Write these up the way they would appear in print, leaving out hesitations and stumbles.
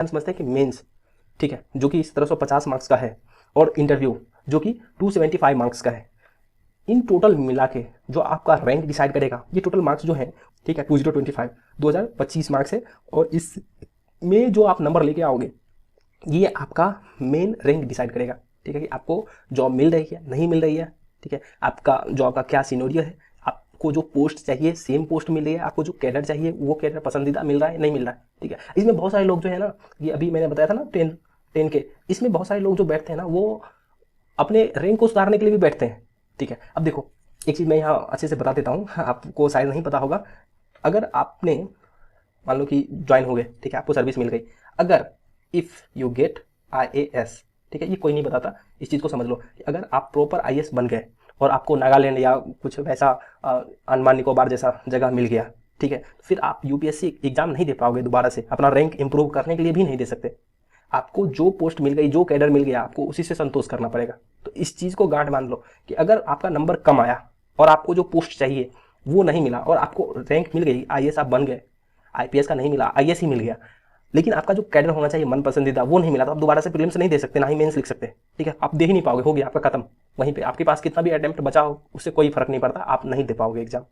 समझते हैं कि मेंस, ठीक है, जो कि 1750 मार्क्स का है, और इंटरव्यू जो कि 275 मार्क्स का है, इन टोटल मिला के जो आपका रैंक डिसाइड करेगा, ये टोटल मार्क्स जो है, ठीक है, 2025 2025 मार्क्स है, और इसमें जो आप नंबर लेके आओगे ये आपका मेन रैंक डिसाइड करेगा, ठीक है, कि आपको जॉब मिल रही है नहीं मिल रही है, ठीक है, आपका जॉब का क्या सिनेरियो है, आपको जो पोस्ट चाहिए सेम पोस्ट मिल रही है, आपको जो कैडर चाहिए वो कैडर पसंदीदा मिल रहा है नहीं मिल रहा है, ठीक है। इसमें बहुत सारे लोग जो है ना, ये अभी मैंने बताया था ना 10 के, इसमें बहुत सारे लोग जो बैठते हैं ना वो अपने रैंक को सुधारने के लिए भी बैठते हैं, ठीक है। अब देखो एक चीज़ मैं यहाँ अच्छे से बता देता हूँ, आपको शायद नहीं पता होगा, अगर आपने मान लो कि ज्वाइन हो गए, ठीक है, आपको सर्विस मिल गई, अगर इफ़ यू गेट IAS, ठीक है, ये कोई नहीं बताता, इस चीज़ को समझ लो कि अगर आप प्रॉपर IAS बन गए और आपको नागालैंड या कुछ वैसा अंडमान निकोबार जैसा जगह मिल गया, ठीक है, फिर आप UPSC एग्जाम नहीं दे पाओगे दोबारा से, अपना रैंक इंप्रूव करने के लिए भी नहीं दे सकते। आपको जो पोस्ट मिल गई, जो कैडर मिल गया, आपको उसी से संतोष करना पड़ेगा। तो इस चीज़ को गांठ बांध लो कि अगर आपका नंबर कम आया और आपको जो पोस्ट चाहिए वो नहीं मिला और आपको रैंक मिल गई, IAS आप बन गए, IPS का नहीं मिला, IAS ही मिल गया, लेकिन आपका जो कैडर होना चाहिए मन पसंदीदा वो नहीं मिला, तो आप दोबारा से प्रीलिम्स नहीं दे सकते, ना ही मेंस लिख सकते, ठीक है, आप दे ही नहीं पाओगे, हो गया आपका खत्म। वहीं पे आपके पास कितना भी अटेम्प्ट बचा हो उससे कोई फर्क नहीं पड़ता, आप नहीं दे पाओगे एग्जाम,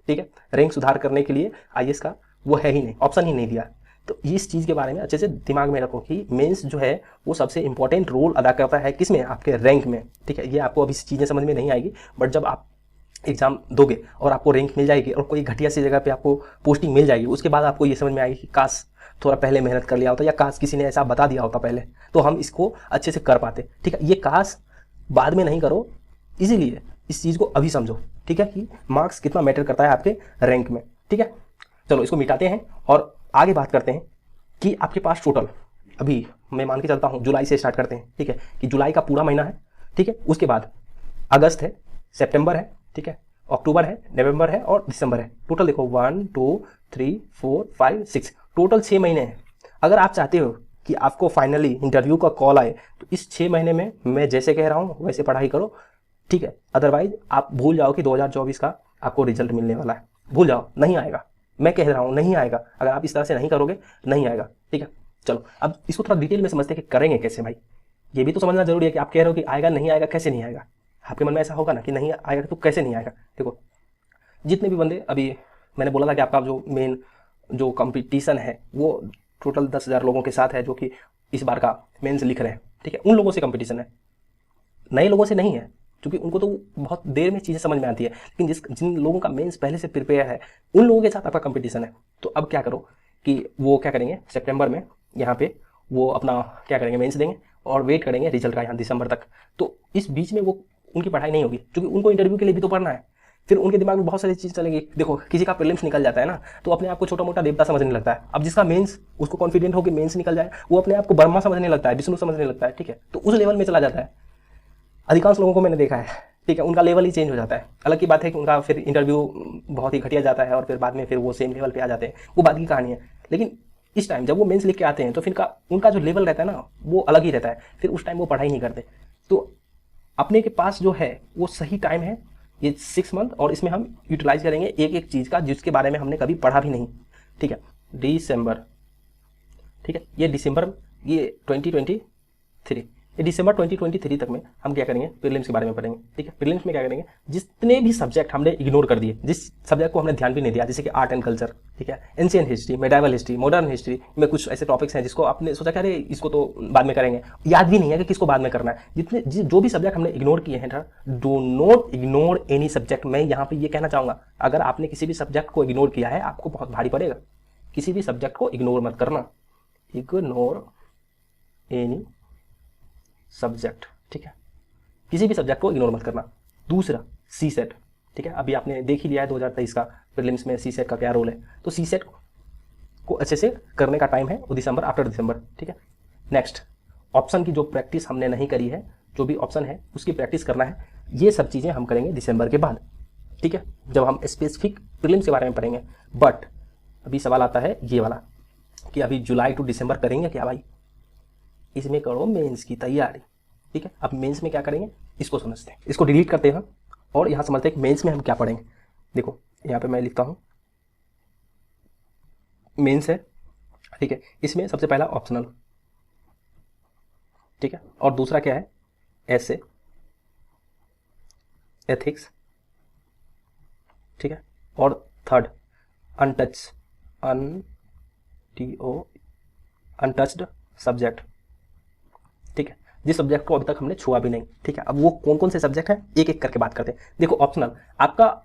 ठीक है। रैंक सुधार करने के लिए IAS का वो है ही नहीं, ऑप्शन ही नहीं दिया। तो इस चीज़ के बारे में अच्छे से दिमाग में रखो कि मेंस जो है वो सबसे इंपॉर्टेंट रोल अदा करता है किसमें, आपके रैंक में, ठीक है। ये आपको अभी चीज़ें समझ में नहीं आएगी, बट जब आप एग्जाम दोगे और आपको रैंक मिल जाएगी और कोई घटिया सी जगह पे आपको पोस्टिंग मिल जाएगी, उसके बाद आपको ये समझ में आएगी कि काश थोड़ा पहले मेहनत कर लिया होता, या काश किसी ने ऐसा बता दिया होता पहले तो हम इसको अच्छे से कर पाते, ठीक है। ये काश बाद में नहीं करो, इसीलिए इस चीज़ को अभी समझो, ठीक है, कि मार्क्स कितना मैटर करता है आपके रैंक में, ठीक है। चलो इसको मिटाते हैं और आगे बात करते हैं कि आपके पास टोटल अभी मैं मान के चलता हूँ जुलाई से स्टार्ट करते हैं, ठीक है, कि जुलाई का पूरा महीना है, ठीक है, उसके बाद अगस्त है, सितंबर है, ठीक है, अक्टूबर है, नवंबर है और दिसंबर है। टोटल देखो 1 2 3 4 5 6, टोटल 6 महीने हैं। अगर आप चाहते हो कि आपको फाइनली इंटरव्यू का कॉल आए तो इस 6 महीने में मैं जैसे कह रहा हूँ वैसे पढ़ाई करो, ठीक है। अदरवाइज आप भूल जाओ कि 2024 का आपको रिजल्ट मिलने वाला है, भूल जाओ, नहीं आएगा, मैं कह रहा हूँ नहीं आएगा। अगर आप इस तरह से नहीं करोगे नहीं आएगा, ठीक है। चलो अब इसको थोड़ा डिटेल में समझते हैं कि करेंगे कैसे भाई। ये भी तो समझना जरूरी है कि आप कह रहे हो कि आएगा नहीं आएगा, कैसे नहीं आएगा। आपके मन में ऐसा होगा ना कि नहीं आएगा तो कैसे नहीं आएगा। देखो जितने भी बंदे, अभी मैंने बोला था कि आपका जो मेन जो कंपटीशन है वो टोटल 10,000 लोगों के साथ है जो कि इस बार का मेंस लिख रहे हैं, ठीक है, उन लोगों से कंपटीशन है, नए लोगों से नहीं है, क्योंकि उनको तो बहुत देर में चीज़ें समझ में आती है। लेकिन जिन लोगों का मेंस पहले से प्रिपेयर है उन लोगों के साथ आपका कंपटीशन है। तो अब क्या करो कि वो क्या करेंगे, सितंबर में यहाँ पे वो अपना क्या करेंगे, मेंस देंगे और वेट करेंगे रिजल्ट का यहाँ दिसंबर तक। तो इस बीच में वो उनकी पढ़ाई नहीं होगी, क्योंकि उनको इंटरव्यू के लिए भी तो पढ़ना है। फिर उनके दिमाग में बहुत सारी चीज़ चलेंगी। देखो किसी का प्रीलिम्स निकल जाता है ना तो अपने आप को छोटा मोटा देवता समझने लगता है। अब जिसका मेंस, उसको कॉन्फिडेंट हो कि मेंस निकल जाए, वो अपने आप को ब्रह्मा समझने लगता है, विष्णु समझने लगता है, ठीक है। तो उस लेवल में चला जाता है। अधिकांश लोगों को मैंने देखा है, ठीक है, उनका लेवल ही चेंज हो जाता है। अलग की बात है कि उनका फिर इंटरव्यू बहुत ही घटिया जाता है और फिर बाद में फिर वो सेम लेवल पे आ जाते हैं, वो बात की कहानी है। लेकिन इस टाइम जब वो मेंस लिख के आते हैं तो फिर उनका जो लेवल रहता है ना वो अलग ही रहता है। फिर उस टाइम वो पढ़ाई नहीं करते। तो अपने के पास जो है वो सही टाइम है ये 6 मंथ, और इसमें हम यूटिलाइज करेंगे एक एक चीज़ का जिसके बारे में हमने कभी पढ़ा भी नहीं, ठीक है। दिसंबर, ठीक है, ये दिसंबर, ये 2023, ये दिसंबर 2023 तक में हम क्या करेंगे, प्रीलिम्स के बारे में पढ़ेंगे, ठीक है। प्रीलिम्स में क्या करेंगे, जितने भी सब्जेक्ट हमने इग्नोर कर दिए, जिस सब्जेक्ट को हमने ध्यान भी नहीं दिया, जैसे कि आर्ट एंड कल्चर, ठीक है, ancient history, medieval history, modern history में कुछ ऐसे टॉपिक्स हैं जिसको आपने सोचा कि अरे इसको तो बाद में करेंगे, याद भी नहीं है कि किसको बाद में करना है। जो भी सब्जेक्ट हमने इग्नोर किए हैं, do not ignore any subject. मैं यहाँ पे ये कहना चाहूँगा, अगर आपने किसी भी सब्जेक्ट को इग्नोर किया है आपको बहुत भारी पड़ेगा। किसी भी सब्जेक्ट को इग्नोर मत करना, इग्नोर एनी सब्जेक्ट, ठीक है, किसी भी सब्जेक्ट को इग्नोर मत करना। दूसरा CSET, ठीक है, अभी आपने देख ही लिया है 2023 का प्रीलिम्स में CSET का क्या रोल है। तो CSET को अच्छे से करने का टाइम है वो दिसंबर, आफ्टर दिसंबर, ठीक है। नेक्स्ट ऑप्शन की जो प्रैक्टिस हमने नहीं करी है, जो भी ऑप्शन है उसकी प्रैक्टिस करना है। ये सब चीज़ें हम करेंगे दिसंबर के बाद, ठीक है, जब हम स्पेसिफिक प्रीलिम्स के बारे में पढ़ेंगे। बट अभी सवाल आता है ये वाला कि अभी जुलाई टू दिसंबर करेंगे क्या भाई, इसमें करो मेंस की तैयारी, ठीक है। अब मेंस में क्या करेंगे इसको समझते हैं, इसको डिलीट करते हैं और यहाँ समझते हैं कि मेंस में हम क्या पढ़ेंगे। देखो यहाँ पे मैं लिखता हूँ मेंस है ठीक है, इसमें सबसे पहला ऑप्शनल, ठीक है, और दूसरा क्या है, ऐसे, एथिक्स, ठीक है, और थर्ड अनटच, अनटच्ड सब्जेक्ट, ठीक है, जिस सब्जेक्ट को अभी तक हमने छुआ भी नहीं। ठीक है, अब वो कौन कौन से सब्जेक्ट हैं एक एक करके बात करते हैं। देखो ऑप्शनल आपका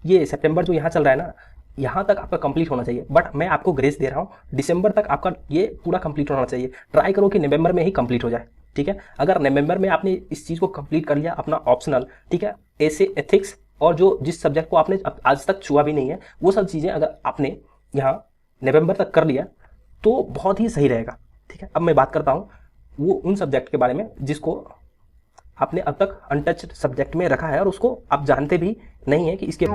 ये सितंबर जो यहाँ चल रहा है ना, यहाँ तक आपका कंप्लीट होना चाहिए, बट मैं आपको ग्रेस दे रहा हूँ, दिसंबर तक आपका ये पूरा कंप्लीट होना चाहिए। ट्राई करो कि नवंबर में ही कंप्लीट हो जाए। ठीक है, अगर नवंबर में आपने इस चीज़ को कंप्लीट कर लिया अपना ऑप्शनल, ठीक है, ऐसे एथिक्स और जो जिस सब्जेक्ट को आपने आज तक छुआ भी नहीं है वो सब चीज़ें अगर आपने यहाँ नवंबर तक कर लिया तो बहुत ही सही रहेगा। ठीक है, अब मैं बात करता हूँ वो उन सब्जेक्ट के बारे में जिसको आपने अब तक अनटच्ड सब्जेक्ट में रखा है और उसको आप जानते भी नहीं है कि इसके